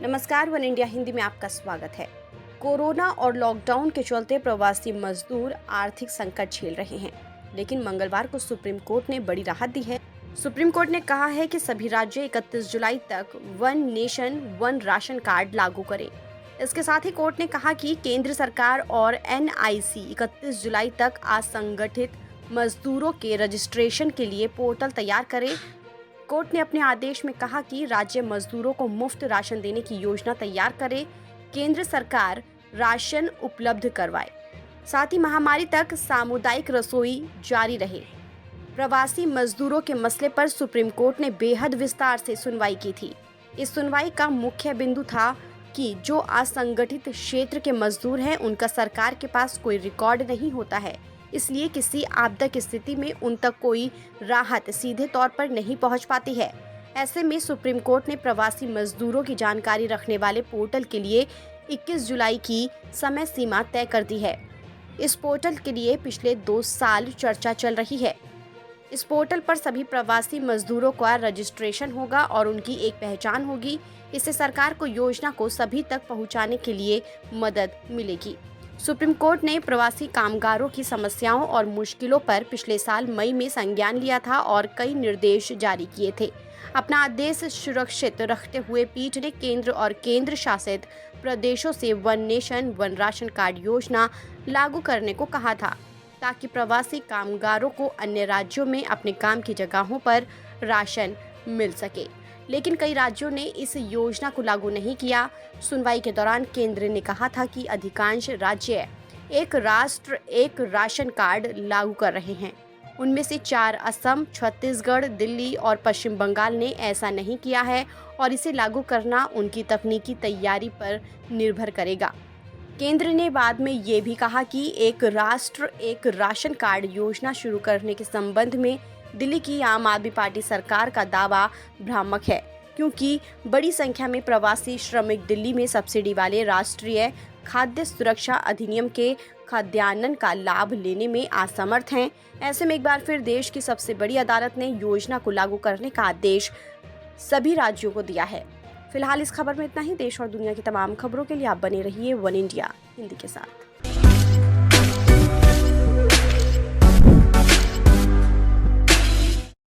नमस्कार, one India Hindi में आपका स्वागत है। कोरोना और लॉकडाउन के चलते प्रवासी मजदूर आर्थिक संकट झेल रहे हैं, लेकिन मंगलवार को सुप्रीम कोर्ट ने बड़ी राहत दी है। सुप्रीम कोर्ट ने कहा है कि सभी राज्य 31 जुलाई तक one nation one ration card लागू करें। इसके साथ ही कोर्ट ने कहा कि केंद्र सरकार और NIC 31 जुलाई तक असंगठित मजदूरों के रजिस्ट्रेशन के लिए पोर्टल तैयार करे। कोर्ट ने अपने आदेश में कहा कि राज्य मजदूरों को मुफ्त राशन देने की योजना तैयार करे, केंद्र सरकार राशन उपलब्ध करवाए, साथ ही महामारी तक सामुदायिक रसोई जारी रहे। प्रवासी मजदूरों के मसले पर सुप्रीम कोर्ट ने बेहद विस्तार से सुनवाई की थी। इस सुनवाई का मुख्य बिंदु था कि जो असंगठित क्षेत्र के मजदूर हैं, उनका सरकार के पास कोई रिकॉर्ड नहीं होता है, इसलिए किसी आपदा की स्थिति में उन तक कोई राहत सीधे तौर पर नहीं पहुंच पाती है। ऐसे में सुप्रीम कोर्ट ने प्रवासी मजदूरों की जानकारी रखने वाले पोर्टल के लिए 21 जुलाई की समय सीमा तय कर दी है। इस पोर्टल के लिए पिछले 2 साल चर्चा चल रही है। इस पोर्टल पर सभी प्रवासी मजदूरों का रजिस्ट्रेशन होगा और उनकी एक पहचान होगी। इससे सरकार को योजना को सभी तक पहुंचाने के लिए मदद मिलेगी। सुप्रीम कोर्ट ने प्रवासी कामगारों की समस्याओं और मुश्किलों पर पिछले साल मई में संज्ञान लिया था और कई निर्देश जारी किए थे। अपना आदेश सुरक्षित रखते हुए पीठ ने केंद्र और केंद्र शासित प्रदेशों से one nation one ration card योजना लागू करने को कहा था, ताकि प्रवासी कामगारों को अन्य राज्यों में अपने काम की जगहों पर राशन मिल सके। लेकिन कई राज्यों ने इस योजना को लागू नहीं किया। सुनवाई के दौरान केंद्र ने कहा था कि अधिकांश राज्य एक राष्ट्र एक राशन कार्ड लागू कर रहे हैं। उनमें से 4 असम, छत्तीसगढ़, दिल्ली और पश्चिम बंगाल ने ऐसा नहीं किया है और इसे लागू करना उनकी तकनीकी तैयारी पर निर्भर करेगा। केंद्र ने बाद में ये भी कहा कि एक राष्ट्र एक राशन कार्ड योजना शुरू करने के संबंध में दिल्ली की आम आदमी पार्टी सरकार का दावा भ्रामक है, क्योंकि बड़ी संख्या में प्रवासी श्रमिक दिल्ली में सब्सिडी वाले राष्ट्रीय खाद्य सुरक्षा अधिनियम के खाद्यान्न का लाभ लेने में असमर्थ हैं। ऐसे में एक बार फिर देश की सबसे बड़ी अदालत ने योजना को लागू करने का आदेश सभी राज्यों को दिया है। फिलहाल इस खबर में इतना ही। देश और दुनिया की तमाम खबरों के लिए आप बने रहिए वन इंडिया हिंदी के साथ।